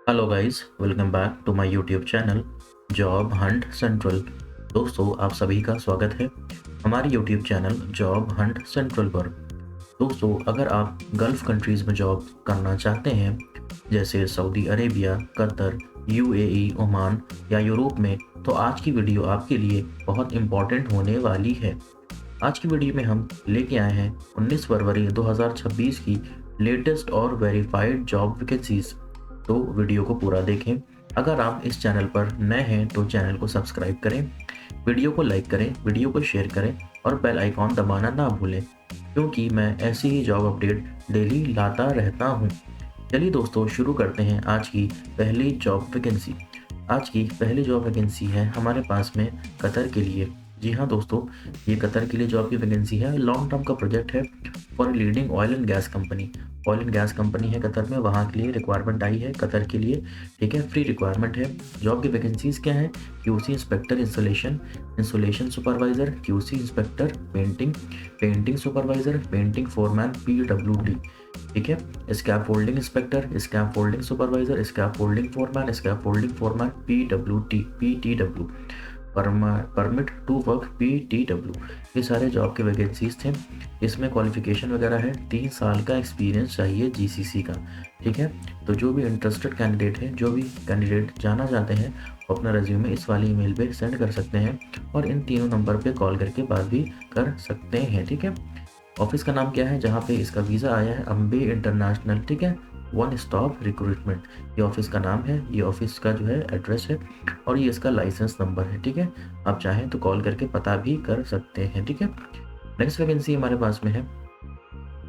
Hello guys, welcome back to my YouTube channel job hunt central. दोस्तों, आप सभी का स्वागत है हमारे YouTube channel job hunt central पर। दोस्तों, अगर आप गल्फ़ कंट्रीज़ में जॉब करना चाहते हैं, जैसे Saudi Arabia, Qatar, UAE, Oman या यूरोप में, तो आज की वीडियो आपके लिए बहुत इम्पॉर्टेंट होने वाली है। आज की वीडियो में हम लेके आए हैं 19 फरवरी 2026 की लेटेस्ट और वेरीफाइड जॉब वैकेंसीज। तो वीडियो को पूरा देखें। अगर आप इस चैनल पर नए हैं तो चैनल को सब्सक्राइब करें, वीडियो को लाइक करें, वीडियो को शेयर करें और बेल आइकॉन दबाना ना भूलें, क्योंकि मैं ऐसी ही जॉब अपडेट डेली लाता रहता हूँ। चलिए दोस्तों, शुरू करते हैं आज की पहली जॉब वैकेंसी। आज की पहली जॉब वैकेंसी है हमारे पास में कतर के लिए। जी हाँ दोस्तों, ये कतर के लिए जॉब की वैकेंसी है। लॉन्ग टर्म का प्रोजेक्ट है for leading oil and gas company. Oil and gas company है कतर में, वहाँ के लिए रिक्वायरमेंट आई है कतर के लिए। ठीक है, फ्री रिक्वायरमेंट है। जॉब की वैकेंसीज क्या है? QC inspector installation, installation supervisor, QC inspector, painting, painting supervisor, painting foreman, PWD. ठीक है, scaffolding inspector, scaffolding supervisor, scaffolding foreman, scaffolding foreman, PTW, permit to work, PTW. ये सारे job के vacancies थे। इसमें qualification वगैरह है, 3 साल का एक्सपीरियंस चाहिए जीसीसी का। ठीक है, तो जो भी इंटरेस्टेड कैंडिडेट हैं, जो भी कैंडिडेट जाना चाहते हैं, वो अपना रेज्यूमे इस वाली ईमेल पे सेंड कर सकते हैं और इन तीनों नंबर पे कॉल करके बात भी कर सकते हैं। ठीक है, ऑफिस का नाम क्या है जहाँ पे इसका वीज़ा आया है? अम्बे इंटरनेशनल। ठीक है, वन स्टॉप रिक्रूटमेंट, ये ऑफिस का नाम है, ये ऑफिस का जो है एड्रेस है और ये इसका लाइसेंस नंबर है। ठीक है, आप चाहें तो कॉल करके पता भी कर सकते हैं। ठीक है, नेक्स्ट वैकेंसी हमारे पास में है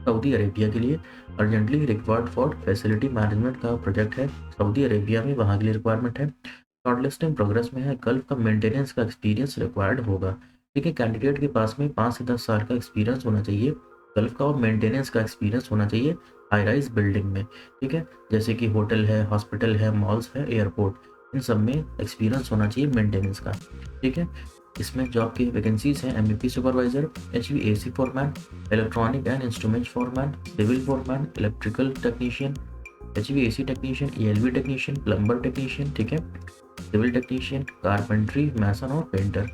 सऊदी अरेबिया के लिए। Urgently required for facility management का प्रोजेक्ट है सऊदी अरेबिया में, वहाँ के लिए रिक्वायरमेंट है। शॉर्टलिस्टिंग प्रोग्रेस में है। गल्फ का मेंटेनेंस का एक्सपीरियंस रिक्वायर्ड होगा। ठीक है, कैंडिडेट के पास में 5 से 10 साल का एक्सपीरियंस होना चाहिए। गल्फ का और मेंटेनेंस का एक्सपीरियंस होना चाहिए हाई राइज बिल्डिंग में। ठीक है, जैसे कि होटल है, हॉस्पिटल है, मॉल्स है, एयरपोर्ट, इन सब में एक्सपीरियंस होना चाहिए मेंटेनेंस का। ठीक है, इसमें जॉब की वैकेंसीज हैं MEP supervisor, HVAC foreman, electronic and instrument foreman, civil foreman, electrical technician, HVAC technician, ELV technician, plumber technician. ठीक है, सिविल टेक्नीशियन, कारपेंट्री, मैसन और painter,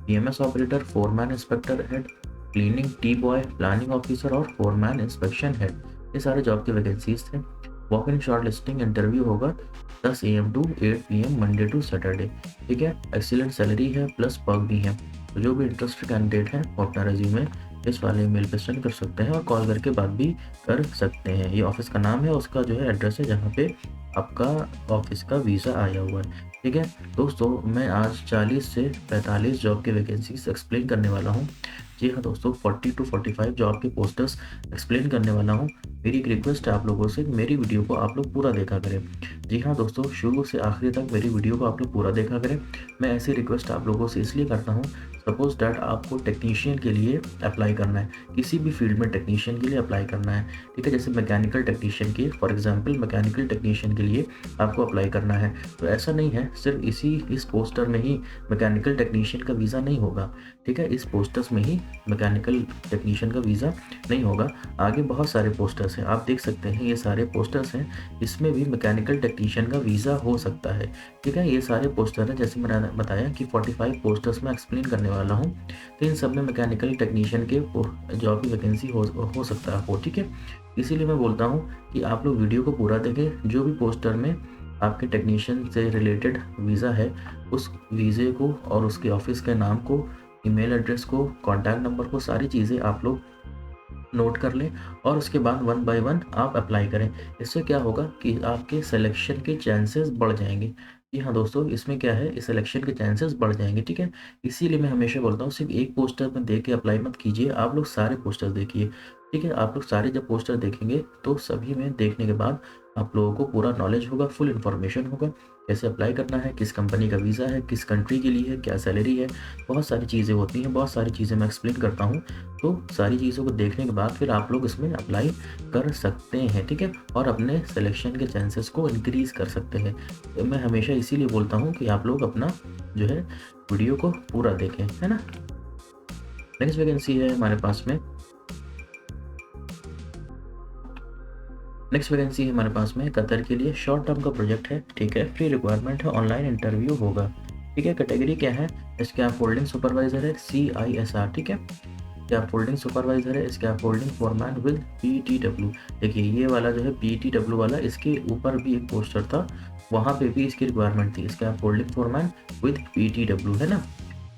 PMS operator, foreman inspector head, cleaning tea boy, planning officer और foreman inspection head. ये सारे job के vacancies थे। Walk in short listing interview होगा 10 AM to 8 PM Monday to Saturday. ठीक है, excellent salary है प्लस पर्क भी है। तो जो भी इंटरेस्टेड कैंडिडेट हैं वो अपना रेज्यूमे इस वाले ईमेल पे सेंड कर सकते हैं और कॉल करके बात भी कर सकते हैं। ये ऑफिस का नाम है, उसका जो है एड्रेस है जहाँ पे आपका ऑफिस का वीज़ा आया हुआ है। ठीक है दोस्तों, मैं आज 40 से 45 जॉब की वैकेंसीज एक्सप्लेन करने वाला हूँ। जी हाँ दोस्तों, 40 to 45 जॉब के पोस्टर्स एक्सप्लेन करने वाला हूँ। मेरी एक रिक्वेस्ट है आप लोगों से, मेरी वीडियो को आप लोग पूरा देखा करें। जी हाँ दोस्तों, शुरू से आखिरी तक मेरी वीडियो को आप लोग पूरा देखा करें। मैं ऐसी रिक्वेस्ट आप लोगों से इसलिए करता हूँ, सपोज डैट आपको टेक्नीशियन के लिए अप्लाई करना है, किसी भी फील्ड में टेक्नीशियन के लिए अप्लाई करना है। ठीक है, जैसे मैकेनिकल टेक्नीशियन के, फॉर एग्जांपल मैकेनिकल टेक्नीशियन के लिए आपको अप्लाई करना है, तो ऐसा नहीं है सिर्फ इस पोस्टर में ही मैकेनिकल टेक्नीशियन का वीज़ा नहीं होगा। ठीक है, इस पोस्टर्स में ही मैकेनिकल टेक्नीशियन का वीज़ा नहीं होगा। आगे बहुत सारे पोस्टर्स हैं, आप देख सकते हैं, ये सारे पोस्टर्स हैं, इसमें भी मैकेनिकल टेक्नीशियन का वीज़ा हो सकता है। ठीक है, ये सारे पोस्टर हैं, जैसे मैंने बताया कि 45 पोस्टर्स में एक्सप्लेन करने वाला हूँ, तो इन सब में मैकेनिकल टेक्नीशियन के जॉब की वैकेंसी हो सकता हो। ठीक है, इसीलिए मैं बोलता हूँ कि आप लोग वीडियो को पूरा देखें। जो भी पोस्टर में आपके टेक्नीशियन से रिलेटेड वीज़ा है, उस वीज़े को और उसके ऑफिस के नाम को, ईमेल एड्रेस को, कॉन्टैक्ट नंबर को, सारी चीज़ें आप लोग नोट कर लें और उसके बाद 1 बाय 1 आप अप्लाई करें। इससे क्या होगा कि आपके सिलेक्शन के चांसेस बढ़ जाएँगे। जी हाँ दोस्तों, इसमें क्या है, इस सिलेक्शन के चांसेस बढ़ जाएँगे। ठीक है, इसीलिए मैं हमेशा बोलता हूँ सिर्फ एक पोस्टर में देख के अप्लाई मत कीजिए, आप लोग सारे पोस्टर देखिए। ठीक है, आप लोग सारे जब पोस्टर देखेंगे तो सभी में देखने के बाद आप लोगों को पूरा नॉलेज होगा, फुल इन्फॉर्मेशन होगा, कैसे अप्लाई करना है, किस कंपनी का वीज़ा है, किस कंट्री के लिए है, क्या सैलरी है, बहुत सारी चीज़ें होती हैं, बहुत सारी चीज़ें मैं एक्सप्लेन करता हूँ। तो सारी चीज़ों को देखने के बाद फिर आप लोग इसमें अप्लाई कर सकते हैं। ठीक है, और अपने सिलेक्शन के चांसेस को इंक्रीज़ कर सकते हैं। तो मैं हमेशा इसीलिए बोलता हूँ कि आप लोग अपना जो है वीडियो को पूरा देखें, है ना। नेक्स्ट वैकेंसी है हमारे पास में नेक्स्ट वैकेंसी है हमारे पास में कतर के लिए, शॉर्ट टर्म का प्रोजेक्ट है, ठीक है, फ्री रिक्वायरमेंट है, ऑनलाइन इंटरव्यू होगा, ठीक है। कैटेगरी क्या है, स्कैप फोल्डिंग सुपरवाइजर है, CISR, ठीक है। स्कैप फोल्डिंग सुपरवाइजर है, स्कैप फोल्डिंग फॉरमैन विद PTW। देखिए ये वाला जो है PTW वाला, इसके ऊपर भी एक पोस्टर था, वहाँ पे भी इसकी रिक्वायरमेंट थी, स्कैप फोल्डिंग फॉरमैन विद PTW, है ना।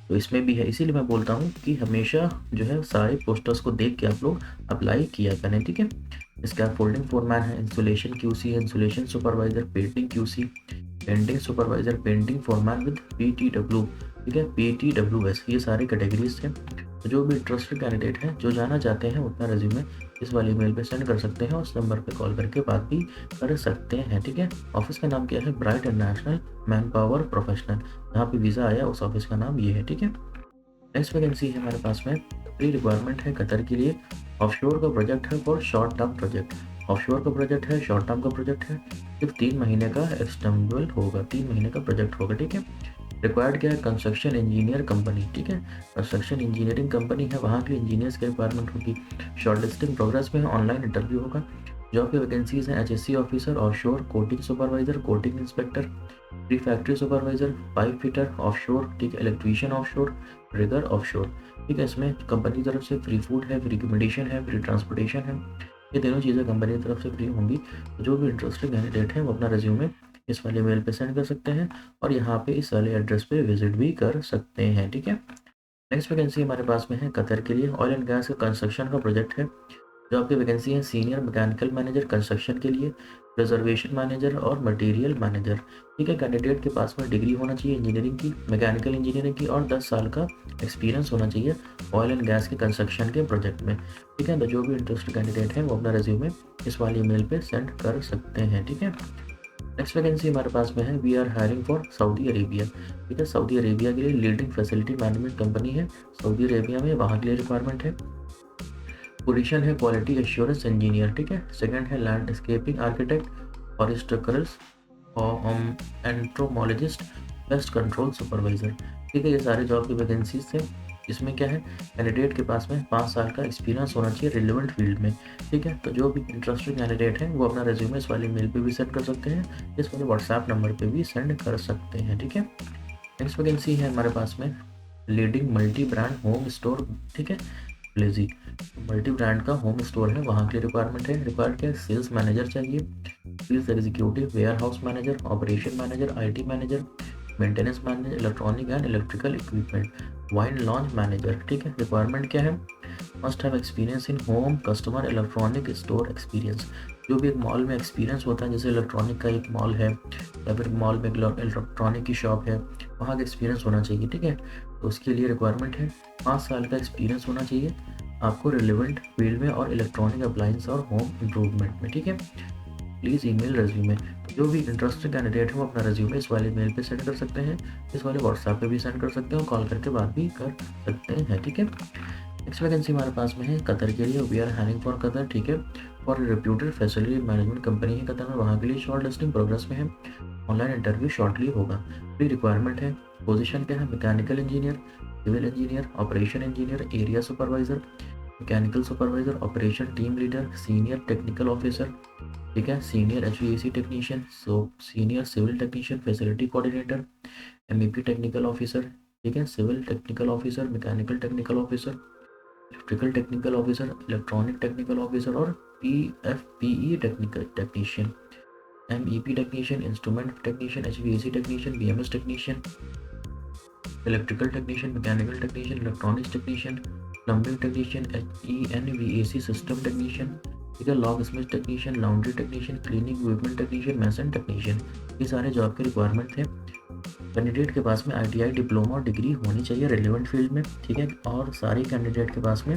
तो इसमें भी है, इसीलिए मैं बोलता हूँ कि हमेशा जो है सारे पोस्टर्स को देख के आप लोग अप्लाई किया करें, ठीक है। स्कैप फोल्डिंग फोरमैन है, इंस्टॉलेशन QC है, installation supervisor, painting QC, painting supervisor, painting foreman with PTW, ठीक है, PTWS, ये सारे कैटेगरीज हैं। तो जो भी इंटरेस्टेड कैंडिडेट हैं, जो जाना चाहते हैं, अपना रेज्यूमे इस वाली ईमेल पे सेंड कर सकते हैं और उस नंबर पे कॉल करके बात भी कर सकते हैं, ठीक है। ऑफिस का नाम क्या है, bright international man power professional, जहाँ पे वीज़ा आया उस ऑफिस का नाम ये है, ठीक है। नेक्स्ट वैकेंसी है हमारे पास में, प्री रिक्वायरमेंट है कतर के लिए, ऑफशोर का प्रोजेक्ट है for short term project. Offshore का प्रोजेक्ट है, शॉर्ट टर्म का प्रोजेक्ट है, सिर्फ 3 महीने का एक्सटेंडेबल होगा, 3 महीने का प्रोजेक्ट होगा, ठीक है। रिक्वायर्ड क्या है, कंस्ट्रक्शन इंजीनियर कंपनी, ठीक है, कंस्ट्रक्शन इंजीनियरिंग कंपनी है, वहाँ के इंजीनियर्स की रिक्वायरमेंट होगी। शॉर्ट लिस्टिंग प्रोग्रेस में है, ऑनलाइन इंटरव्यू होगा। जॉब की वैकेंसीज हैं, HSC officer, offshore coating supervisor, coating inspector, pre factory supervisor, pipe fitter offshore, ठीक है, इलेक्ट्रीशियन ऑफशोर, रिगर ऑफशोर, ठीक है। इसमें कंपनी की तरफ से फ्री फूड है, फ्री एकोमोडेशन है, फ्री ट्रांसपोर्टेशन है, ये तीनों चीज़ें कंपनी की तरफ से फ्री होंगी। तो जो भी इंटरेस्टेड कैंडिडेट है वो अपना रेज्यूमे इस वाले मेल पे सेंड कर सकते हैं और यहाँ पे इस वाले एड्रेस पे विजिट भी कर सकते हैं, ठीक है। नेक्स्ट वैकेंसी हमारे पास में है कतर के लिए, ऑयल एंड गैस का कंस्ट्रक्शन का प्रोजेक्ट है। जो आपकी वैकेंसी है, सीनियर मैकेनिकल मैनेजर कंस्ट्रक्शन के लिए, रिजर्वेशन मैनेजर और मटेरियल मैनेजर, ठीक है। कैंडिडेट के पास में डिग्री होना चाहिए इंजीनियरिंग की, मैकेनिकल इंजीनियरिंग की, और 10 साल का एक्सपीरियंस होना चाहिए ऑयल एंड गैस के कंस्ट्रक्शन के प्रोजेक्ट में, ठीक है। तो जो भी इंटरेस्टेड कैंडिडेट है वो अपना रेज्यूमे इस वाली ईमेल पे सेंड कर सकते हैं, ठीक है। नेक्स्ट वैकेंसी हमारे पास में है, we are hiring for Saudi Arabia, ठीक है। सऊदी अरेबिया के लिए लीडिंग फैसिलिटी मैनेजमेंट कंपनी है सऊदी अरेबिया में, वहाँ के लिए रिक्वायरमेंट है। पोजीशन है क्वालिटी एश्योरेंस इंजीनियर, ठीक है। सेकंड है लैंडस्केपिंग आर्किटेक्ट और स्ट्रक्चरल्स और एंट्रोमोलॉजिस्ट, पेस्ट कंट्रोल सुपरवाइजर, ठीक है। ये सारे जॉब की वैकेंसीज थे। इसमें क्या है, कैंडिडेट के पास में 5 साल का एक्सपीरियंस होना चाहिए रिलेवेंट फील्ड में, ठीक है। तो जो भी इंटरेस्टेड कैंडिडेट है वो अपना रेज्यूमे इस वाली मेल पे भी सेंड कर सकते हैं, इस वाले व्हाट्सएप नंबर पे भी सेंड कर सकते हैं, ठीक है। नेक्स्ट वैकेंसी है हमारे पास में, leading multi brand home store, ठीक है, लेजी मल्टी ब्रांड का होम स्टोर है, वहाँ के लिए रिक्वायरमेंट है। रिक्वायर्ड क्या है, सेल्स मैनेजर चाहिए, sales executive, warehouse manager, operation manager, IT manager, maintenance manager, electronic and electrical equipment, wine launch manager, ठीक है। रिक्वायरमेंट क्या है, must have experience in home customer electronic store experience. जो भी एक मॉल में experience होता है, जैसे इलेक्ट्रॉनिक का एक मॉल है या फिर मॉल में इलेक्ट्रॉनिक की शॉप है, वहाँ का एक्सपीरियंस होना चाहिए, ठीक है। तो उसके लिए रिक्वायरमेंट है 5 साल का एक्सपीरियंस होना चाहिए आपको रिलेवेंट फील्ड में और इलेक्ट्रॉनिक अप्लायंस और होम इम्प्रूवमेंट में, ठीक है। Please email resume. जो भी इंटरेस्टेड कैंडिडेट है वो अपना रेज्यूमे इस वाले मेल पे सेंड कर सकते हैं, इस वाले व्हाट्सएप पे भी सेंड कर सकते हैं और कॉल करके बात भी कर सकते हैं, ठीक है। नेक्स्ट वैकेंसी हमारे पास में है कतर के लिए, we are hiring for Qatar, ठीक है, और रिप्यूटेड फैसिलिटी मैनेजमेंट कंपनी है कतर में, वहाँ के लिए शॉर्ट लिस्टिंग प्रोग्रेस में है, ऑनलाइन इंटरव्यू शॉर्टली होगा। प्री रिक्वायरमेंट है, पोजीशन क्या है, mechanical engineer, civil engineer, operation engineer, area supervisor, mechanical supervisor, operation team leader, senior technical officer, ठीक है, senior HVAC technician, senior civil technician, facility coordinator, MEP technical officer, ठीक है, civil technical officer, mechanical technical officer, electrical technical officer, electronic technical officer और PFPE technical technician, MEP technician, instrument technician, HVAC technician, BMS technician, electrical technician, mechanical technician, electronics technician, plumbing technician, HENVAC system technician, ठीक है, locksmith technician, laundry technician, cleaning equipment technician, mason technician, ये सारे job के requirement थे। Candidate के पास में ITI diploma और degree होनी चाहिए रिलेवेंट फील्ड में, ठीक है, और सारे कैंडिडेट के पास में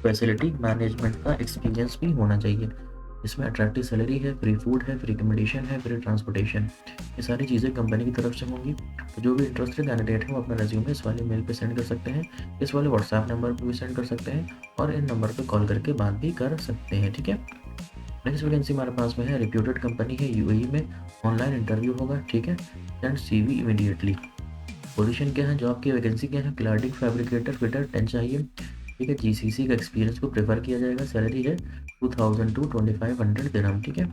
फैसिलिटी मैनेजमेंट का एक्सपीरियंस भी होना चाहिए। इसमें अट्रैक्टिव सैलरी है, फ्री फूड है, फ्री एकोमोडेशन है, फ्री ट्रांसपोर्टेशन, ये सारी चीज़ें कंपनी की तरफ से होंगी। तो जो भी इंटरेस्टेड कैंडिडेट है वो अपना रेज्यूमे इस वाले मेल पे सेंड कर सकते हैं, इस वाले व्हाट्सएप नंबर पे भी सेंड कर सकते हैं और इन नंबर पे कॉल करके बात भी कर सकते हैं, ठीक है। नेक्स्ट वैकेंसी हमारे पास में है, रिप्यूटेड कंपनी है, UAE में, ऑनलाइन इंटरव्यू होगा, ठीक है, सेंड CV इमीडिएटली। पोजीशन क्या है, जॉब की वैकेंसी क्या है, क्लाडिंग फैब्रिकेटर फिटर 10 चाहिए, ठीक है। जीसीसी का एक्सपीरियंस को प्रेफर किया जाएगा। सैलरी है 2000 टू 2500 दिरहम। ठीक है।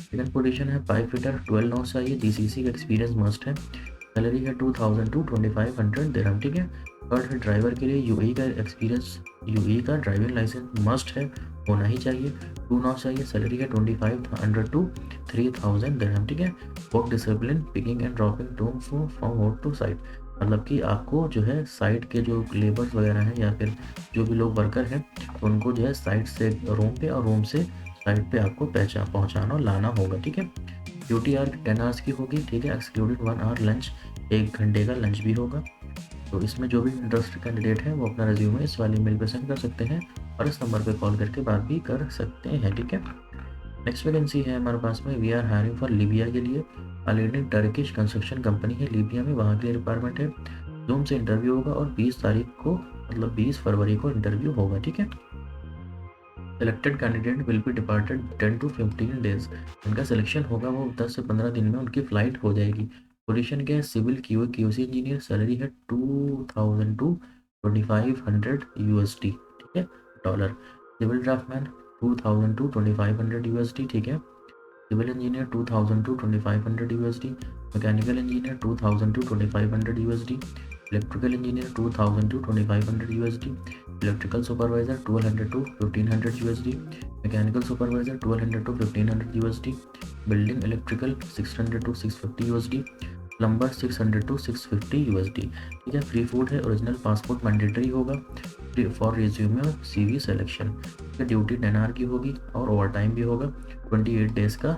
सेकंड पोजीशन है पाइप फिटर, 12 नॉट्स चाहिए, जीसीसी का एक्सपीरियंस मस्ट है। सैलरी है 2000 टू 2500 दिरहम। ठीक है। थर्ड है ड्राइवर के लिए यूएई का एक्सपीरियंस, यूएई का ड्राइविंग लाइसेंस मस्ट है, होना ही चाहिए। 2 नॉट्स चाहिए। सैलरी है 2500 टू 3000 दिरहम। ठीक है। Work discipline, picking and dropping room from work to site, मतलब कि आपको जो है साइट के जो लेबर्स वगैरह हैं या फिर जो भी लोग वर्कर हैं उनको जो है साइट से रूम पे और रूम से साइट पे आपको पहुंचाना और लाना होगा। ठीक है। ड्यूटी आवर 10 आवर्स की होगी। ठीक है। एक्सक्लूडिंग 1 आवर लंच, 1 घंटे का लंच भी होगा। तो इसमें जो भी इंटरेस्टेड कैंडिडेट है वो अपना रिज्यूमे इस वाली मेल पे सेंड कर सकते हैं और इस नंबर पे कॉल करके बात भी कर सकते हैं। ठीक है। नेक्स्ट वैकेंसी है हमारे पास में, we are hiring for Libya के लिए। लीडिंग टर्किश कंस्ट्रक्शन कंपनी है लीबिया में, वहाँ के लिए रिक्वायरमेंट है। जूम से इंटरव्यू होगा और 20 तारीख को, मतलब 20 फरवरी को इंटरव्यू होगा। ठीक है। Selected candidate will be departed 10 to 15 days, उनका सिलेक्शन होगा वो 10 से 15 दिन में उनकी फ्लाइट हो जाएगी। पोजीशन क्या है, civil QA QC engineer. Salary है 2000 टू 2500 यूएसडी। ठीक है, dollar. Civil draftsman 2000 to 2500 USD. ठीक है। Civil engineer 2000 to 2500 USD. Mechanical engineer 2000 to 2500 USD. Electrical engineer 2000 to 2500 USD. Electrical supervisor 1200 to 1500 USD. Mechanical supervisor 1200 to 1500 USD. Building electrical 600 to 650 USD. Plumber 600 to 650 USD. ठीक है। Free food है, original passport mandatory होगा for resume और CV selection. Duty 10 hour की होगी और over time भी होगा। 28 डेज का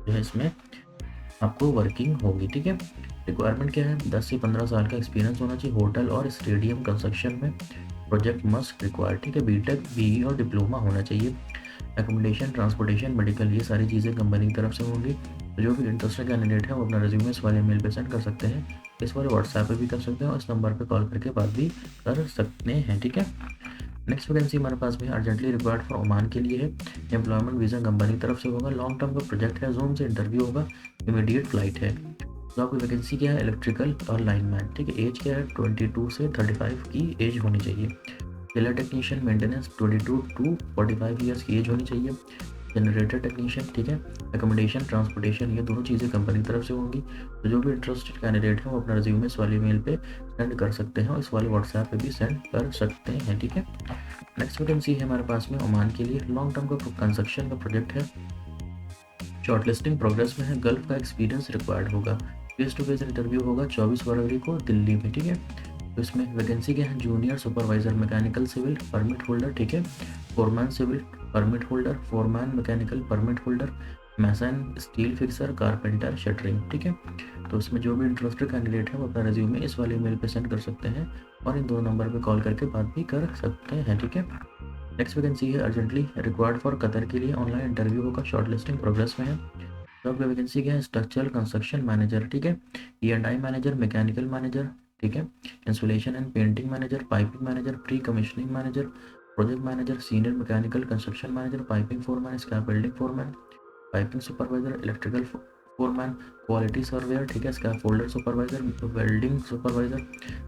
जो है इसमें आपको वर्किंग होगी। ठीक है। रिक्वायरमेंट क्या है, 10 से 15 साल का एक्सपीरियंस होना चाहिए होटल और स्टेडियम कंस्ट्रक्शन में। Project must require. ठीक है। बीटेक बीई और डिप्लोमा होना चाहिए। एकोमोडेशन, ट्रांसपोर्टेशन, मेडिकल, ये सारी चीज़ें कंपनी की तरफ से होंगी। तो जो भी इंटरेस्टेड कैंडिडेट है वो अपना रिज्यूमे इस वाले मेल पे सेंड कर सकते हैं, इस वाले व्हाट्सएप पे भी कर सकते हैं और इस नंबर पे कॉल करके बात भी कर सकते हैं। ठीक है। नेक्स्ट वैकेंसी हमारे पास में अर्जेंटली रिक्वायर्ड फॉर ओमान के लिए है। एम्प्लॉयमेंट वीज़ा कंपनी की तरफ से होगा। लॉन्ग टर्म का प्रोजेक्ट है। जूम से इंटरव्यू होगा। इमीडिएट फ्लाइट है। तो आपकी वैकेंसी क्या है, इलेक्ट्रिकल और लाइनमैन। ठीक है। एज क्या है, 22 से 35 की एज होनी चाहिए। Tailor technician maintenance 22 to 45 years की एज होनी चाहिए। Generator technician. ठीक है। एकोमोडेशन, ट्रांसपोर्टेशन, ये दोनों चीज़ें कंपनी की तरफ से होंगी। तो जो भी इंटरेस्टेड कैंडिडेट है वो अपना रिज्यूमे इस वाली मेल पे सेंड कर सकते हैं और इस वाले व्हाट्सएप पे भी सेंड कर सकते हैं। ठीक है। नेक्स्ट वैकेंसी है हमारे पास में ओमान के लिए। लॉन्ग टर्म का कंस्ट्रक्शन का प्रोजेक्ट है। शॉर्टलिस्टिंग प्रोग्रेस में है। गल्फ का एक्सपीरियंस रिक्वायर्ड होगा। फेस टू फेस इंटरव्यू होगा 24 फरवरी को दिल्ली में। ठीक है। तो इसमें वैकेंसी क्या है, junior supervisor mechanical civil permit holder. ठीक है। Foreman civil permit holder, foreman mechanical permit holder, mason, steel fixer, carpenter, shuttering. ठीक है। तो इसमें जो भी इंटरेस्टेड कैंडिडेट है वो अपना रिज्यूमे इस वाले ईमेल पे सेंड कर सकते हैं और इन दो नंबर पे कॉल करके बात भी कर सकते हैं। ठीक है। नेक्स्ट वैकेंसी है अर्जेंटली रिक्वायर्ड फॉर कतर के लिए। ऑनलाइन इंटरव्यू होगा। शॉर्टलिस्टिंग प्रोग्रेस में है। जॉब की वैकेंसी क्या है, स्ट्रक्चरल कंस्ट्रक्शन मैनेजर। ठीक है। E&I manager, mechanical manager. ठीक है। Installation and painting manager, piping manager, pre commissioning manager, project manager, senior mechanical construction manager, piping foreman, scaffolding foreman, piping supervisor, electrical foreman, quality surveyor. ठीक है। Scaffolder supervisor, welding supervisor,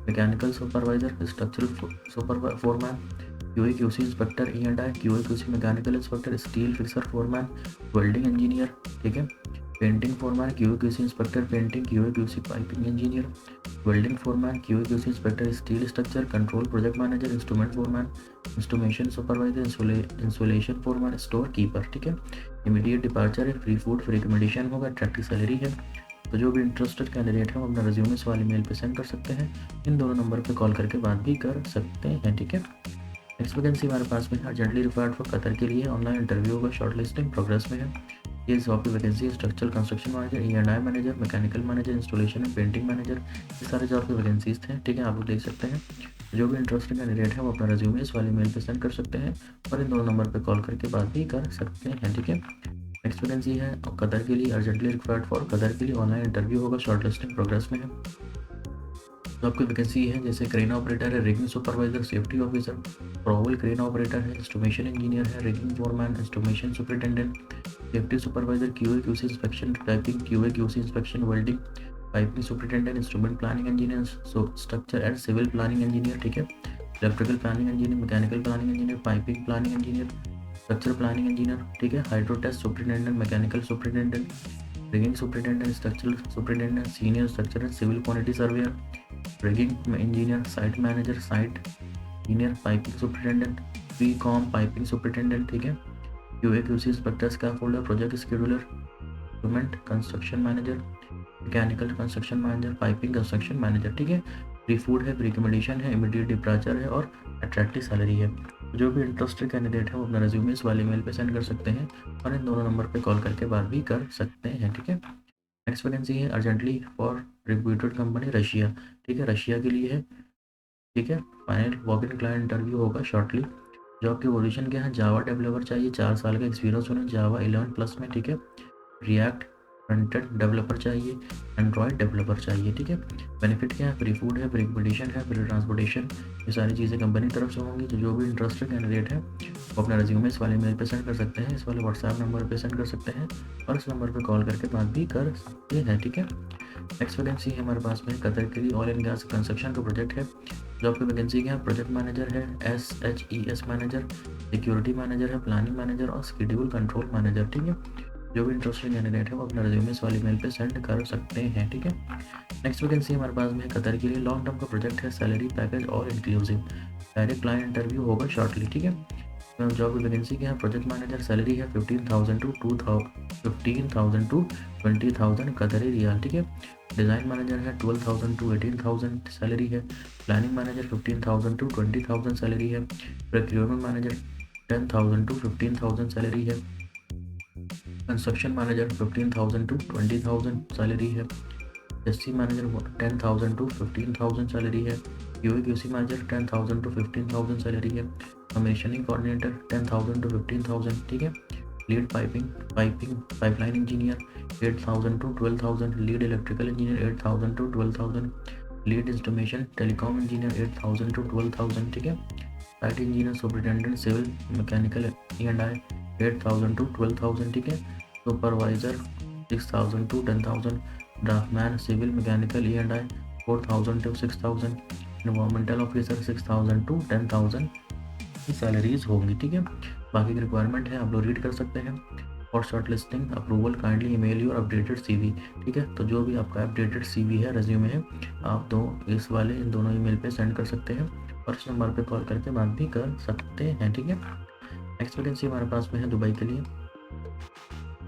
mechanical supervisor, structural foreman, QA QC inspector, E&I, QA QC mechanical inspector, steel fixer foreman, welding engineer. ठीक है। Painting foreman, QA QC inspector painting, QA QC piping engineer, welding foreman, QA QC inspector steel structure, control project manager, instrument foreman, instrumentation supervisor, installation foreman, store keeper. ठीक है। Immediate departure है। Free food, free accommodation होगा। Attractive salary है। तो जो भी interested candidate है वो अपना रिज्यूमे इस वाली मेल पे सेंड कर सकते हैं, इन दोनों नंबर पे कॉल करके बात भी कर सकते हैं। ठीक है। नेक्स्ट वैकेंसी हमारे पास में अर्जेंटली रिक्वायर्ड फॉर कतर के लिए। ऑनलाइन इंटरव्यू होगा। शॉर्टलिस्टिंग प्रोग्रेस में है। ये जॉब की वैकेंसी है। Structural construction manager, E&I manager, mechanical manager, installation and painting manager, ये सारे जॉब की वैकेंसीज थे। ठीक है। आप लोग देख सकते हैं। जो भी इंटरेस्टेड कैंडिडेट है वो अपना रिज्यूमे इस वाली मेल पे सेंड कर सकते हैं और इन दोनों नंबर पे कॉल करके बात भी कर सकते हैं। ठीक है। नेक्स्ट वैकेंसी है कतर के लिए। अर्जेंटली रिक्वायर्ड फॉर कतर के लिए। ऑनलाइन इंटरव्यू होगा। शॉर्टलिस्टिंग प्रोग्रेस में है। तो आपकी वैकेंसी है जैसे क्रेन ऑपरेटर है, rigging supervisor, safety officer, crawler crane operator है, इंस्ट्रूमेशन इंजीनियर है, rigging foreman, instrumentation superintendent, safety supervisor, QA QC inspection, typing, QA QC inspection, welding, piping superintendent, instrument planning engineer, structure and civil planning engineer. ठीक है। Electrical planning engineer, mechanical planning engineer, piping planning engineer, structure planning engineer, ठीक है, hydro test superintendent, mechanical superintendent, rigging superintendent, structural superintendent, senior structural civil quantity surveyor, rigging engineer, site manager, site senior piping superintendent, pre com piping superintendent, ठीक है, QA QC inspector, scaffolder, project scheduler, equipment construction manager, mechanical construction manager, piping construction manager, ठीक है। Free food है, free accommodation है, immediate departure है और attractive salary है। जो भी इंटरेस्टेड कैंडिडेट है वो अपना रेज्यूमे इस वाले मेल पे सेंड कर सकते हैं और इन दोनों नंबर पे कॉल करके बात भी कर सकते हैं, ठीक है। नेक्स्ट वैकेंसी है urgently for reputed company Russia, ठीक है, रशिया के लिए है, ठीक है। Final walk in client interview होगा शॉर्टली। जॉब की पोजीशन क्या है, जावा डेवलपर चाहिए, 4 साल का एक्सपीरियंस होना, जावा 11+ में, ठीक है। रिएक्ट फ्रंट एंड डेवलपर चाहिए, एंड्रॉयड डेवलपर चाहिए, ठीक है। बेनिफिट क्या है, फ्री फूड है, फ्री एक्कोमोडेशन है, फ्री ट्रांसपोर्टेशन, ये सारी चीज़ें कंपनी की तरफ से होंगी। तो जो भी इंटरेस्टेड कैंडिडेट है वो अपना रिज्यूमे इस वाले मेल पे सेंड कर सकते हैं, इस वाले व्हाट्सएप नंबर पे सेंड कर सकते हैं और इस नंबर पे कॉल करके बात भी कर सकते हैं, ठीक है। नेक्स्ट वैकेंसी है हमारे पास में कतर के लिए ऑयल एंड गैस कंस्ट्रक्शन का प्रोजेक्ट है। जॉब की वैकेंसी क्या है, प्रोजेक्ट मैनेजर है, SHES मैनेजर, सिक्योरिटी मैनेजर है, प्लानिंग मैनेजर और शेड्यूल कंट्रोल मैनेजर, ठीक है। जो भी इंटरेस्टेड कैंडिडेट है वो अपना रिज्यूमे इस वाली मेल पे सेंड कर सकते हैं, ठीक है। नेक्स्ट वैकेंसी हमारे पास में कतर के लिए लॉन्ग टर्म का प्रोजेक्ट है, सैलरी पैकेज और इंक्लूसिव, डायरेक्ट क्लाइंट इंटरव्यू होगा शॉर्टली, ठीक है। जॉब की वैकेंसी क्या है, प्रोजेक्ट मैनेजर, सैलरी है 15,000 टू 20,000 कतरी रियाल, ठीक है। डिज़ाइन मैनेजर है 12,000 टू 18,000 सैलरी है। प्लानिंग मैनेजर 15,000 टू 20,000 सैलरी है। प्रोक्योरमेंट मैनेजर 10,000 टू 15,000 सैलरी है। कंस्ट्रक्शन मैनेजर 15,000 टू 20,000 सैलरी है। एससी मैनेजर 10,000 टू 15,000 सैलरी है। QA QC manager 10,000 to 15,000 salary है। कमीशनिंग कोऑर्डिनेटर 10,000 टू 15,000, ठीक है। Lead piping pipeline engineer 8,000 to 12,000। Lead electrical engineer 8,000 to 12,000। Lead instrumentation telecom engineer 8,000 to 12,000, ठीक है। Site engineer superintendent civil mechanical E&I 8,000 to 12,000, ठीक है। Supervisor 6,000 to 10,000। Draftsman civil mechanical E&I 4,000 to 6,000। Environmental officer 6,000 to 10,000 की salaries होंगी, ठीक है। बाकी की रिक्वायरमेंट है आप लोग रीड कर सकते हैं। और short listing approval kindly email your updated CV, ठीक है। तो जो भी आपका अपडेटेड CV है, रेज्यूमे है, आप दो इस वाले इन दोनों ईमेल पे सेंड कर सकते हैं और इस नंबर पे कॉल करके बात भी कर सकते हैं, ठीक है। नेक्स्ट वैकेंसी हमारे पास में है दुबई के लिए,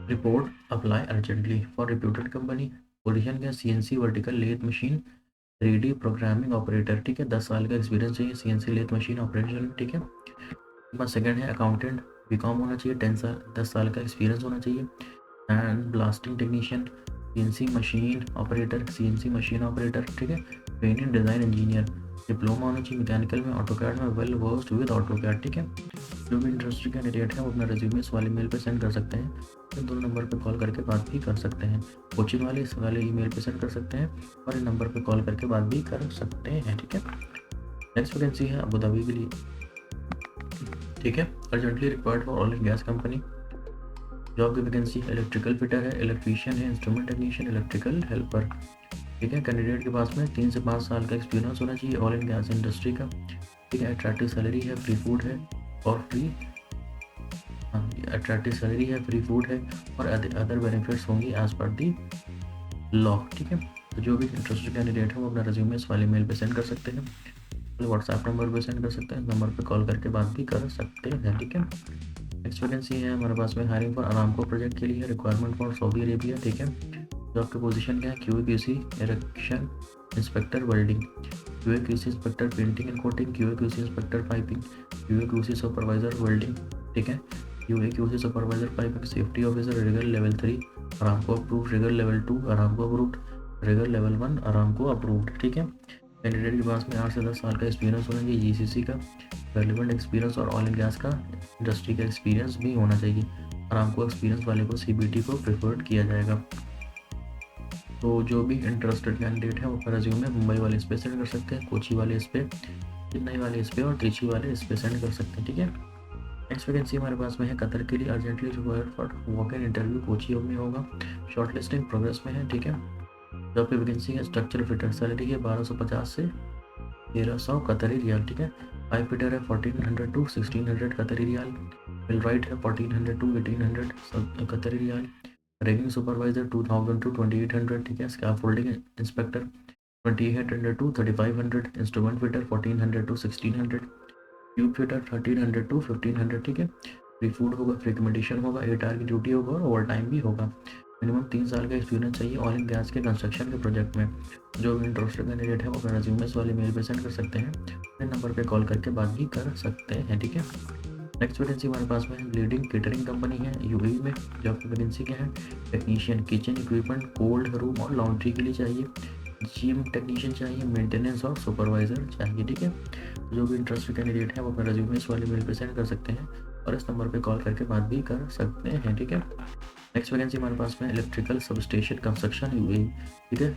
report apply urgently for reputed company. Position क्या, CNC vertical lathe machine 3D programming operator, ठीक है। 10 साल का एक्सपीरियंस चाहिए CNC लेथ मशीन ऑपरेशन, ठीक है। बस सेकंड है अकाउंटेंट, BCom होना चाहिए, 10 साल का एक्सपीरियंस होना चाहिए। And blasting technician, CNC machine operator, CNC machine operator, ठीक है। ट्रेनिंग डिज़ाइन इंजीनियर, डिप्लोमा होना चाहिए मैकेनिकल में, ऑटोकैड में वेल वर्स्ड विद ऑटोकैड, ठीक है। जो भी इंटरेस्टेड कैंडिडेट है वो अपना रिज्यूमे इस वाले मेल पे सेंड कर सकते हैं, तो दोनों नंबर पे कॉल करके बात भी कर सकते हैं। कोचिंग वाले इस वाले ईमेल पे सेंड कर सकते हैं और इन नंबर पे कॉल करके बात भी कर सकते हैं, ठीक है। नेक्स्ट वैकेंसी है अबू धाबी के लिए, ठीक है। Urgently required for oil and gas company. Job की वैकेंसी इलेक्ट्रिकल फिटर है, इलेक्ट्रीशियन है, इंस्ट्रूमेंट टेक्नीशियन, इलेक्ट्रिकल हेल्पर, ठीक है। कैंडिडेट के पास में 3 से 5 साल का एक्सपीरियंस होना चाहिए ऑयल एंड गैस इंडस्ट्री का, ठीक है। अट्रैक्टिव सैलरी है, फ्री फूड है और अट्रैक्टिव सैलरी है, फ्री फूड है और अदर बेनिफिट्स होंगी एज पर दी लॉ, ठीक है। तो जो भी इंटरेस्टेड कैंडिडेट है वो अपना रेज्यूमे इस वाले मेल पे सेंड कर सकते हैं, व्हाट्सएप नंबर पे सेंड कर सकते हैं, नंबर पे कॉल करके बात भी कर सकते हैं, ठीक है। नेक्स्ट वैकेंसी है हमारे पास में हायरिंग फॉर अरामको प्रोजेक्ट के लिए, रिक्वायरमेंट फॉर सऊदी अरेबिया, ठीक है। जॉब की पोजीशन क्या है, QA/QC erection inspector welding, QA/QC inspector painting and coating, QA/QC inspector piping, QA/QC supervisor welding, ठीक है। QA/QC supervisor piping, safety officer rigger level 3 Aramco approved, rigger level 2 Aramco approved, rigger level 1 Aramco approved, ठीक है। Candidate के पास में 8 से 10 साल का experience होना चाहिए GCC का, रेलिवेंट एक्सपीरियंस और ऑयल एंड गैस का इंडस्ट्री का एक्सपीरियंस भी होना चाहिए। अरामको एक्सपीरियंस वाले को CBT को प्रेफर्ड किया जाएगा। तो जो भी इंटरेस्टेड कैंडिडेट है वो अपना रेज्यूमे मुंबई वाले इस पे सेंड कर सकते हैं, कोची वाले इस पे, चेन्नई वाले इस पे और त्रिची वाले इस पे सेंड कर सकते हैं, ठीक है। नेक्स्ट वैकेंसी हमारे पास में है कतर के लिए, urgently required for walk in interview Kochi में होगा, शॉर्ट लिस्टिंग प्रोग्रेस में है, ठीक है। जॉब की वैकेंसी है स्ट्रक्चर फिटर, सैलरी है 1250 से 1300 कतरी रियाल, ठीक है। पाइप फिटर है 1400 टू 1600 कतरी रियाल। मिल राइट है 1400 टू 1800 कतरी रियाल। रैगिंग सुपरवाइजर 2000 टू 2800, ठीक है। Scaffolding inspector 2800 to 3500। Instrument fitter 1400 to 1600। Tube fitter 1300 to 1500, ठीक है। फ्री फूड होगा, फ्री कमेडिशन होगा, 8 आवर की ड्यूटी होगा और ओवर टाइम भी होगा। मिनिमम 3 साल का एक्सपीरियंस चाहिए ऑयल एंड गैस के कंस्ट्रक्शन के प्रोजेक्ट में। जो भी इंटरेस्टेड कैंडिडेट है वो अपना रेज्यूमे वाले मेल पे सेंड कर सकते हैं। अपने नंबर पे कॉल करके बात भी कर सकते हैं, ठीक है। नेक्स्ट वैकेंसी हमारे पास में लीडिंग केटरिंग कंपनी है यूएई में। जॉब की वैकेंसी क्या है? Technician kitchen equipment, cold room और लॉन्ड्री के लिए चाहिए। जिम टेक्नीशियन चाहिए, मेंटेनेंस और सुपरवाइजर चाहिए, ठीक है। जो भी इंटरेस्टेड कैंडिडेट है वो अपना रेज्यूमे इस वाले मेल पे सेंड कर सकते हैं और इस नंबर पे कॉल करके बात भी कर सकते हैं, ठीक है। नेक्स्ट वैकेंसी हमारे पास में इलेक्ट्रिकल सबस्टेशन कंस्ट्रक्शन यूएई, ठीक है।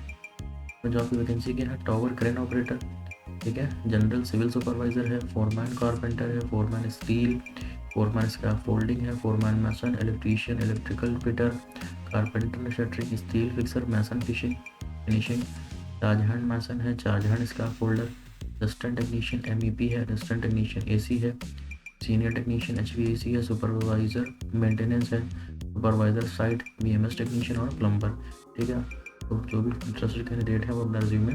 तो जॉब की वैकेंसी क्या है? टावर क्रेन ऑपरेटर, ठीक है। जनरल सिविल सुपरवाइजर है, फोरमैन कारपेंटर है, फोरमैन स्टील, फोरमैन स्कैफोल्डिंग है, foreman mason, electrician, electrical fitter, carpenter shuttering, steel fixer, mason finishing, charge hand mason है, charge hand scaffolder, assistant technician MEP है, assistant technician AC है, senior technician HVAC है, supervisor maintenance है, supervisor site BMS technician और plumber, ठीक है। तो जो भी इंटरेस्टेड कैंडिडेट है वो अपना रिज्यूमे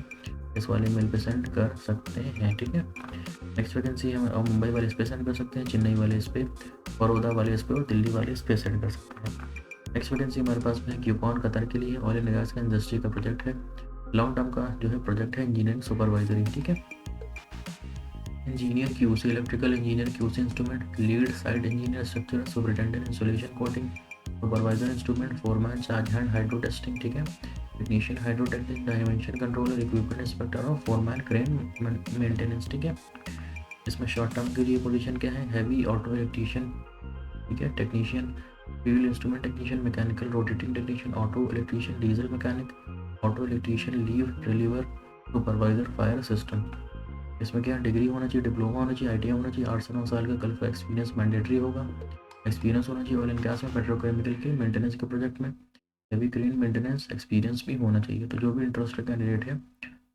इस वाले मेल पे सेंड कर सकते हैं, ठीक है। नेक्स्ट वैकेंसी है और मुंबई वाले इस पे सेंड कर सकते हैं, चेन्नई वाले इस पे, बड़ौदा वाले इस पे और दिल्ली वाले इस पे सेंड कर सकते हैं। नेक्स्ट वैकेंसी हमारे पास में क्यूकॉन कतर के लिए ऑयल एंड गैस का इंडस्ट्री का प्रोजेक्ट है। लॉन्ग टर्म का जो है प्रोजेक्ट है इंजीनियरिंग सुपरवाइजरी, ठीक है। Engineer QC electrical engineer QC instrument, lead site engineer structure, superintendent installation coating, supervisor instrument, foreman charge hand hydro testing, ठीक है। Technician hydro testing, dimension controller, equipment inspector और foreman crane maintenance, ठीक है। इसमें short term के लिए position क्या है? हैवी ऑटो इलेक्ट्रीशियन, ठीक है। Technician field instrument technician, mechanical rotating technician, auto electrician, diesel mechanic, auto electrician, leave reliever, supervisor fire system. इसमें क्या डिग्री होना चाहिए, डिप्लोमा होना चाहिए, ITI होना चाहिए, 8 से 9 साल का गल्फ का एक्सपीरियंस मैंडेटरी होगा। एक्सपीरियंस होना चाहिए ऑयल एंड गैस में, पेट्रोकेमिकल के मेंटेनेंस के प्रोजेक्ट में, हेवी क्रेन मेंटेनेंस एक्सपीरियंस भी होना चाहिए। तो जो भी इंटरेस्टेड कैंडिडेट है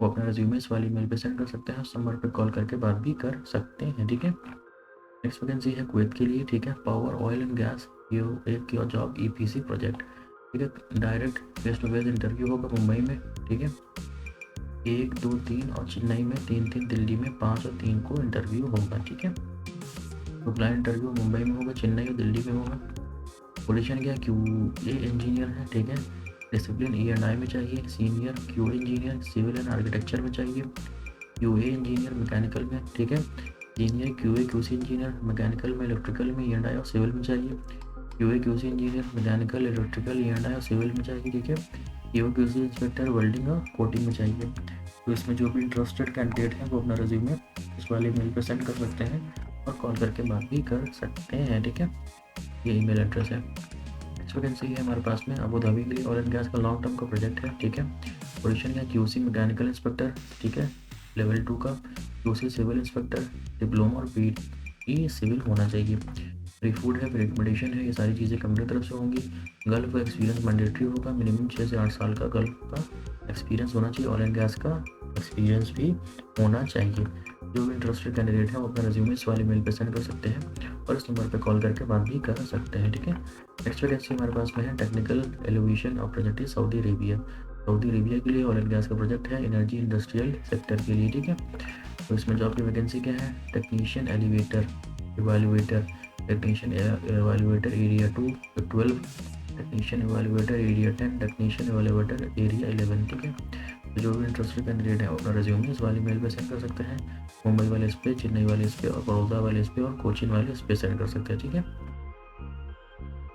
वो अपना रेज्यूमे इस वाली मेल पे सेंड कर सकते हैं, उस नंबर पे कॉल करके बात भी कर सकते हैं, ठीक है। नेक्स्ट वैकेंसी है कुवैत के लिए, ठीक है। पावर ऑयल एंड गैस, ये एक जॉब EPC प्रोजेक्ट, ठीक है। Direct face to face interview होगा मुंबई में, ठीक है। 1, 2, 3 और चेन्नई में 3, दिल्ली में 5 और 3 को इंटरव्यू होगा, ठीक है। तो क्लाइंट इंटरव्यू मुंबई में होगा, चेन्नई और दिल्ली में होगा। पोजीशन क्या? QA इंजीनियर है, ठीक है। डिसिप्लिन E&I में चाहिए, senior QA engineer civil and architecture में चाहिए, QA इंजीनियर मैकेनिकल में, ठीक है। Senior QA QC engineer mechanical में, इलेक्ट्रिकल में, E&I और सिविल में चाहिए। QA QC engineer mechanical, electrical, E&I और सिविल में चाहिए, ठीक है। QA QC इंस्पेक्टर वेल्डिंग और कोटिंग में चाहिए। तो इसमें जो भी इंटरेस्टेड कैंडिडेट हैं वो अपना रेज्यूमे इस वाले मेल पे सेंड कर सकते हैं और कॉल करके बात भी कर सकते हैं, ठीक है। ये ईमेल एड्रेस है। नेक्स्ट वैकेंसी है हमारे पास में अबू धाबी के लिए ऑयल एंड गैस का लॉन्ग टर्म का प्रोजेक्ट है, ठीक है। पोजीशन है QC मैकेनिकल इंस्पेक्टर, ठीक है। लेवल 2 का QC सिविल इंस्पेक्टर, डिप्लोमा और BE सिविल होना चाहिए। फ्री फूड है, फ्री रिकमेंडेशन है, ये सारी चीज़ें कंपनी तरफ से होंगी। गल्फ का एक्सपीरियंस मैंडेटरी होगा, मिनिमम 6 से 8 साल का गल्फ का एक्सपीरियंस होना चाहिए, ऑयल एंड गैस का एक्सपीरियंस भी होना चाहिए। जो भी इंटरेस्टेड कैंडिडेट है वो अपना रेज्यूमे इस वाले मेल पे सेंड कर सकते हैं और इस नंबर पे कॉल करके बात भी कर सकते हैं, ठीक है। नेक्स्ट वैकेंसी हमारे पास में है टेक्निकल एलिवेशन और प्रोजेक्ट है सऊदी अरेबिया। सऊदी अरेबिया के लिए ऑयल एंड गैस का प्रोजेक्ट है एनर्जी इंडस्ट्रियल सेक्टर के लिए, ठीक है। तो इसमें जॉब की वैकेंसी क्या है? Technician elevator evaluator, technician evaluator area 12, technician evaluator area 10, technician evaluator area 11, ठीक है। तो जो भी इंटरेस्टेड कैंडिडेट है अपना रेज्यूमे इस वाले मेल पे सेंड कर सकते हैं। मुंबई वाले इस पे, चेन्नई वाले इस पे और बड़ौदा वाले इस पे और कोचिन वाले इस पे सेंड कर सकते हैं, ठीक है।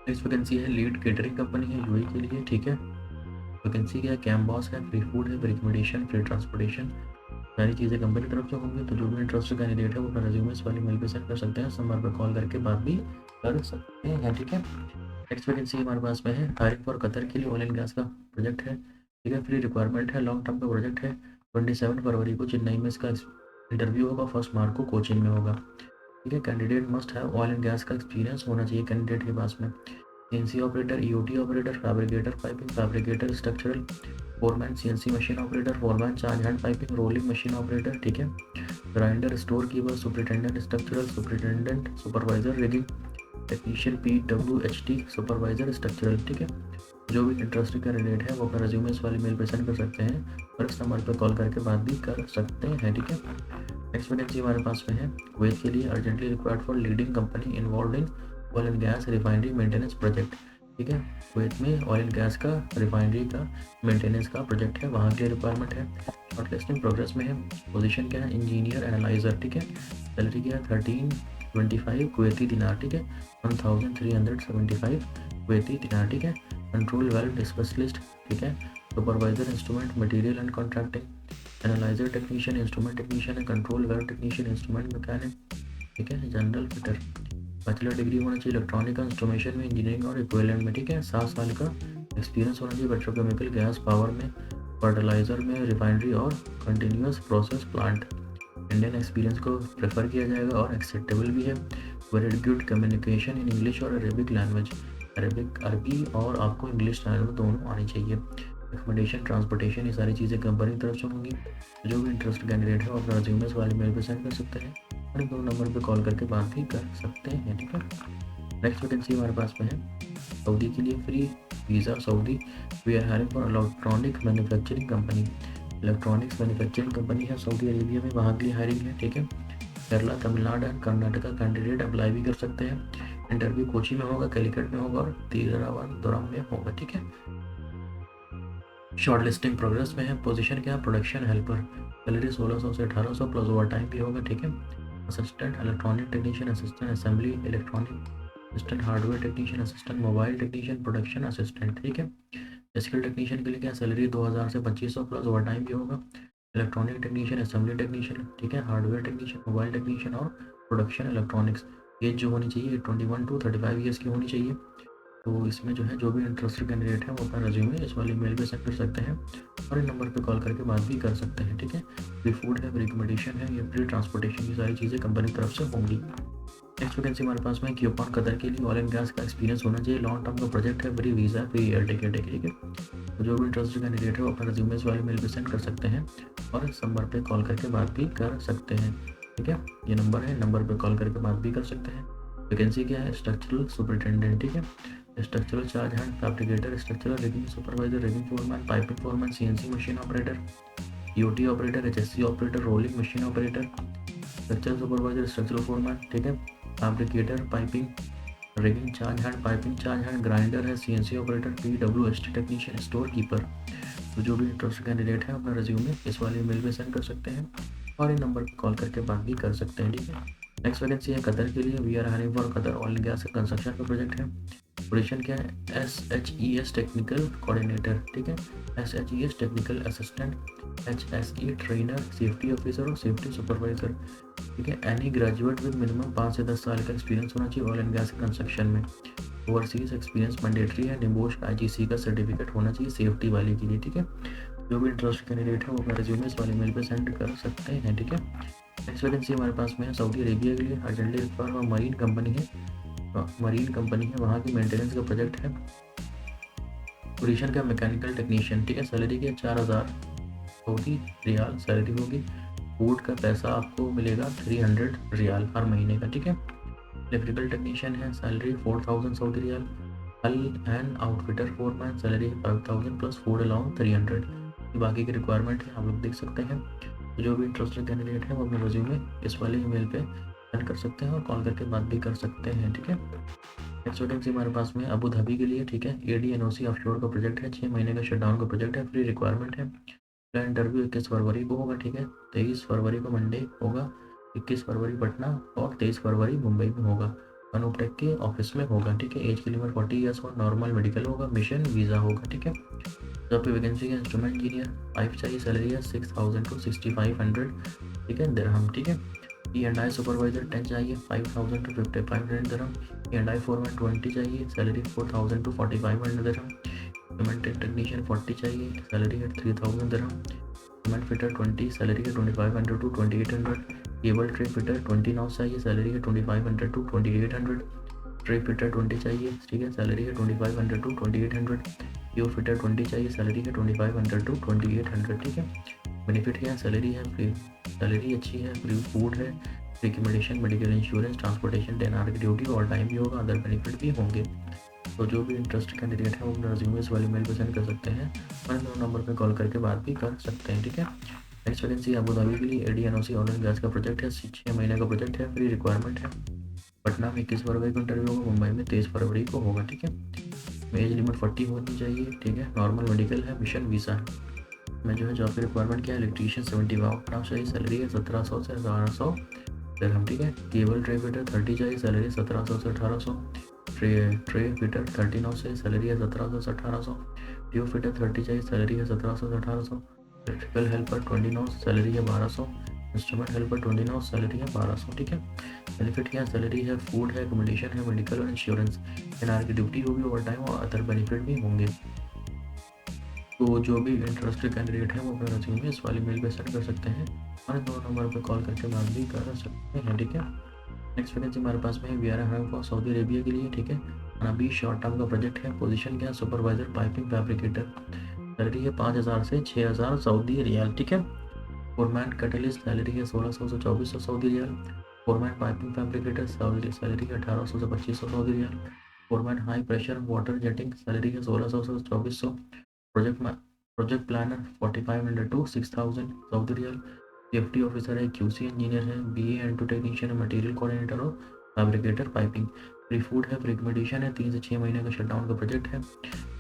नेक्स्ट वैकेंसी है लीड केटरिंग कंपनी है यूएई के लिए, ठीक है। वैकेंसी क्या है? कैम बॉस है, फ्री फूड है, फ्री रिकमेंडेशन, फ्री ट्रांसपोर्टेशन, सारी चीज़ें कंपनी तरफ से होंगी। तो जो भी इंटरेस्टेड कैंडिडेट है वो अपना रेज्यूमे इस वाली मेल पे सेंड कर सकते हैं, इस नंबर पर कॉल करके बात भी कर सकते हैं, ठीक है। नेक्स्ट वैकेंसी हमारे पास में है हायरिंग फॉर कतर के लिए ऑयल एंड गैस का प्रोजेक्ट है, ठीक है। फ्री रिक्वायरमेंट है, लॉन्ग टर्म का प्रोजेक्ट है। 27 फरवरी को चेन्नई में इसका इंटरव्यू होगा, 1 मार्च को कोचिन में होगा, ठीक है। कैंडिडेट मस्ट है ऑयल एंड गैस का एक्सपीरियंस होना चाहिए कैंडिडेट के पास में। CNC operator, EOT operator, fabricator piping, fabricator structural, foreman CNC machine operator, foreman charge hand piping, rolling machine operator, ठीक है। Grinder store keeper, superintendent structural, superintendent supervisor rigging, technician PWHT supervisor structural. ठीक है, जो भी interest candidate है वो अपना resume इस वाली मेल पे सेंड कर सकते हैं और इस नंबर पर कॉल करके बात भी कर सकते हैं। ठीक है, नेक्स्ट वैकेंसी हमारे पास में है कुवैत के लिए, urgently required for leading company involve in oil and gas refinery maintenance project. ठीक है, कुवैत में ऑयल एंड गैस का रिफाइनरी का मेंटेनेंस का प्रोजेक्ट है, वहाँ के रिक्वायरमेंट है। शॉर्टलिस्टिंग प्रोग्रेस में है। पोजीशन क्या है, इंजीनियर एनालाइजर। ठीक है, सैलरी क्या है 1325 कुवैती दिनार। ठीक है, 1375 कुवैती दिनार। ठीक है, कंट्रोल वेल्व स्पेशलिस्ट। ठीक है, supervisor instrument material and contracting, analyser technician, instrument technician, control valve technician, instrument mechanic. ठीक है, जनरल फिटर। बैचलर डिग्री होना चाहिए इलेक्ट्रॉनिक इंस्ट्रूमेशन में, इंजीनियरिंग और इक्विवेलेंट में। ठीक है, 7 साल का एक्सपीरियंस होना चाहिए पेट्रोकेमिकल, गैस पावर में, फर्टिलाइजर में, रिफाइनरी और continuous process plant. Indian experience को प्रेफर किया जाएगा और एक्सेप्टेबल भी है। Very good communication in English और अरेबिक लैंग्वेज, अरेबिक अरबी और आपको इंग्लिश लैंग्वेज दोनों आनी चाहिए। अकोमोडेशन, ट्रांसपोर्टेशन, ये सारी चीज़ें कंपनी की तरफ से होंगी। जो भी इंटरेस्ट कैंडिडेट है वो अपना रेज्यूमे इस वाले मेल पे सेंड कर सकते हैं और इन दोनों नंबर पे कॉल करके बात भी कर सकते हैं। ठीक है, नेक्स्ट वैकेंसी हमारे पास में है सऊदी के लिए, free visa Saudi. We are hiring for electronic manufacturing company, electronics manufacturing company है सऊदी अरेबिया में, वहाँ के लिए हायरिंग है। ठीक है, Kerala, Tamil Nadu and Karnataka candidate apply भी कर सकते हैं। इंटरव्यू कोची में होगा, कैलिकट में होगा और तिरुवनंतपुरम में होगा। ठीक है, शॉर्ट लिस्टिंग प्रोग्रेस में है। पोजीशन क्या है, प्रोडक्शन हेल्पर। सैलरी 1600 से 1800 प्लस ओवर टाइम भी होगा। ठीक है, assistant electronic technician, assistant assembly electronic, assistant hardware technician, assistant mobile technician, production assistant. ठीक है, फिजिकल टेक्नीशियन के लिए क्या सैलरी 2000 से 2500 प्लस ओवर टाइम भी होगा। Electronic technician, assembly technician. ठीक है, हार्डवेयर टेक्नीशियन, मोबाइल टेक्नीशियन और प्रोडक्शन इलेक्ट्रॉनिक्स। एज जो होनी चाहिए 21 to 35 ईयर्स की होनी चाहिए। तो इसमें जो है जो भी इंटरेस्टेड कैंडिडेट है वो अपना रेज्यूमे इस वाली मेल पे सेंड कर सकते हैं और इन नंबर पे कॉल करके बात भी कर सकते हैं। ठीक है, फ्री फूड है, फ्री एकोमोडेशन है, ये फ्री ट्रांसपोर्टेशन, की सारी चीज़ें कंपनी की तरफ से होंगी। नेक्स्ट वैकेंसी हमारे पास में क्यूपॉन कतर के लिए, ऑयल एंड गैस का एक्सपीरियंस होना चाहिए, लॉन्ग टर्म का प्रोजेक्ट है, free visa, free air ticket है। ठीक है, तो जो भी इंटरेस्टेड कैंडिडेट है वो अपना रेज्यूमे इस वाली मेल पे सेंड कर सकते हैं और इस नंबर पे कॉल करके बात भी कर सकते हैं। ठीक है, ये नंबर है, नंबर पे कॉल करके बात भी कर सकते हैं। वैकेंसी क्या है, स्ट्रक्चरल सुपरिटेंडेंट। ठीक है, structural charge hand fabricator, structural rigging supervisor, rigging foreman, piping foreman, CNC machine operator, EOT operator, HSC operator, rolling machine operator, structural supervisor, structural foreman. ठीक है, fabricator, piping, rigging charge hand, piping charge hand, grinder है, CNC operator, PWHT technician, store keeper. तो जो भी interest candidate है अपना resume इस वाले मेल पे सेंड कर सकते हैं और इन नंबर पर कॉल करके बात भी कर सकते हैं। ठीक है, नेक्स्ट वैकेंसी है कतर के लिए, we are hiring for Qatar oil and gas construction का प्रोजेक्ट है। पोजीशन क्या है, SHES टेक्निकल कोऑर्डिनेटर। ठीक है, SHES technical assistant, HSE trainer, safety officer और सेफ्टी सुपरवाइजर। ठीक है, एनी ग्रेजुएट विद मिनिमम 5 से 10 साल का एक्सपीरियंस होना चाहिए ऑयल एंड गैस कंस्ट्रक्शन में। ओवरसीज एक्सपीरियंस मैंडेटरी है, निबोश IGC का सर्टिफिकेट होना चाहिए सेफ्टी वाले के लिए। ठीक है, जो भी इंटरेस्ट कैंडिडेट है वो अपना रिज्यूमे इस वाले मेल पे सेंड कर सकते हैं। ठीक है, नेक्स्ट वैकेंसी हमारे पास में है सऊदी अरेबिया के लिए, अर्जेंटली रिक्वायर्ड मरीन कंपनी है, वहाँ की मेंटेनेंस का प्रोजेक्ट है। पोजीशन का मैकेनिकल टेक्नीशियन। ठीक है, सैलरी के 4000 सऊदी रियाल सैलरी होगी। फूड का पैसा आपको मिलेगा 300 रियाल हर महीने का। ठीक है, इलेक्ट्रिकल टेक्नीशियन है, सैलरी 4000 सऊदी रियाल। हल and outfitter foreman, salary 5000 plus food allowance 300। बाकी की रिक्वायरमेंट है आप लोग देख सकते हैं। तो जो भी इंटरेस्टेड कैंडिडेट है वो अपने रिज्यूमे इस वाले ईमेल पे सेंड कर सकते हैं और कॉल करके बात भी कर सकते हैं। ठीक है, नेक्स्ट वैकेंसी हमारे पास में अबू धाबी के लिए। ठीक है, ADNOC ऑफशोर का प्रोजेक्ट है, 6 महीने का शटडाउन का प्रोजेक्ट है, फ्री रिक्वायरमेंट है। पहला इंटरव्यू 21 फरवरी को होगा। ठीक है, 23 फरवरी को मंडे होगा, 21 फरवरी पटना और 23 फरवरी मुंबई में होगा, अनुपटेक के ऑफिस में होगा। ठीक है, एज की लिमिट 40 ईयर्स और नॉर्मल मेडिकल होगा, मिशन वीज़ा होगा। ठीक है, जब पे वैकेंसी है इंस्ट्रूमेंट इंजीनियर 5 चाहिए, सैलरी है 6000 to 6500। ठीक है, दिरहम। ठीक है, E&I सुपरवाइजर 10 चाहिए, 5000 to 5500 दिरहम। E&I फोरमैन 20 चाहिए, salary 4000 to 4500 dirham. Instrument technician 40 चाहिए, सैलरी है 3000 दिरहम। इंस्ट्रूमेंट फिटर 20, सैलरी है 2500 to 2800। Cable tray fitter 20 not चाहिए, सैलरी है 2500 to 2800। ट्रे फिटर 20 चाहिए, ठीक है, सैलरी है 2500 to 2800। यो फिटर 20 चाहिए, सैलरी है 2500 to 2800। ठीक है, बेनिफिट क्या है, सैलरी है, फ्री सैलरी अच्छी है, फ्री फूड है, free accommodation, medical insurance, transportation, 10 hour की ड्यूटी और टाइम भी होगा, अदर बेनिफिट भी होंगे। तो जो भी इंटरेस्टेड कैंडिडेट है वो अपना रिज्यूमे इस वाली मेल पर सेंड कर सकते हैं और इन दोनों नंबर पर कॉल करके बात भी कर सकते हैं, ठीक है। नेक्स्ट वैकेंसी अबू धाबी के लिए ADNOC ऑयल एंड गैस का प्रोजेक्ट है, 6 महीने का प्रोजेक्ट है, फ्री रिक्वायरमेंट है। पटना में 21 फरवरी को इंटरव्यू होगा, मुंबई में 23 फरवरी को होगा, ठीक है। एज लिमिट 40 होनी चाहिए, ठीक है। नॉर्मल मेडिकल है, मिशन वीज़ा में जो है जॉब की रिक्वायरमेंट क्या है, इलेक्ट्रीशियन 70 वाव चाहिए, सैलरी है 1700 से 1800 हम, ठीक है। केबल ट्रे फिटर 30 चाहिए, सैलरी 1700 से 1800। ट्रे फिटर 39 से, सैलरी है 1700 से 1800। ट्यूब फिटर 30 चाहिए, सैलरी है 1700 से 1800। इलेक्ट्रिकल हेल्पर 29, सैलरी है 1200। इंस्ट्रूमेंट हेल्पर 29, सैलरी है 1200, ठीक है। बेनिफिट क्या है, सैलरी है, फूड है, एकोमोडेशन है, मेडिकल और इंश्योरेंस, एनआर की ड्यूटी होगी, ओवर टाइम और अदर बेनिफिट भी होंगे। तो जो भी इंटरेस्टेड कैंडिडेट है वो अपना रेज्यूमे इस वाली मेल पे सेंड कर सकते हैं और इन दोनों नंबर पे कॉल करके बात भी कर सकते हैं, ठीक है। नेक्स्ट वैकेंसी हमारे पास में है VRA hiring for Saudi Arabia के लिए, ठीक है। और अभी शॉर्ट टर्म का प्रोजेक्ट है, पोजीशन क्या है, सुपरवाइजर पाइपिंग फैब्रिकेटर, सैलरी है 5000 से 6000 सऊदी रियाल, ठीक है। फोरमैन कैटलिस्ट सैलरी है 1600 से 2400 Saudi riyal. Foreman piping fabricator salary है 1800 से 2500 Saudi riyal. Foreman high pressure water jetting salary है 1600 से 2400। Project planner 4500 to 6000 Saudi riyal. Safety officer है, QC इंजीनियर है, BA एंड टेक्नीशियन है, मटेरियल कोऑर्डिनेटर और फैब्रिकेटर पाइपिंग। फ्री फूड है, free accommodation है, 3 से 6 महीने का शटडाउन का प्रोजेक्ट है।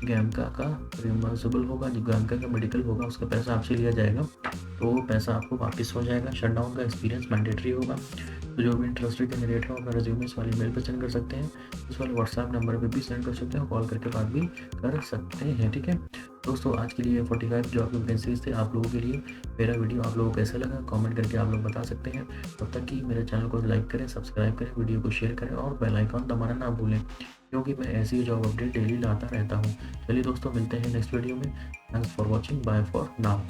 गैमका का रिमर्सिबल होगा, जो गैमका का मेडिकल होगा उसका पैसा आपसे लिया जाएगा, तो वो पैसा आपको वापस हो जाएगा। शटडाउन का एक्सपीरियंस मैंडेटरी होगा। तो जो भी इंटरेस्टेड कैंडिडेट है वो अपना रेज्यूमे इस वाली मेल पर सेंड कर सकते हैं, इस वाले व्हाट्सएप नंबर पे भी सेंड कर सकते हैं, कॉल करके बात भी कर सकते हैं, ठीक है। दोस्तों आज के लिए 45 जॉब वैकेंसीज थे आप लोगों के लिए। मेरा वीडियो आप लोगों को कैसा लगा कमेंट करके आप लोग बता सकते हैं। तब तक कि मेरे चैनल को लाइक करें, सब्सक्राइब करें, वीडियो को शेयर करें और बेल आइकॉन दबाना ना भूलें, क्योंकि मैं ऐसी जॉब अपडेट डेली लाता रहता हूँ। चलिए दोस्तों, मिलते हैं नेक्स्ट वीडियो में। Thanks for watching, bye for now.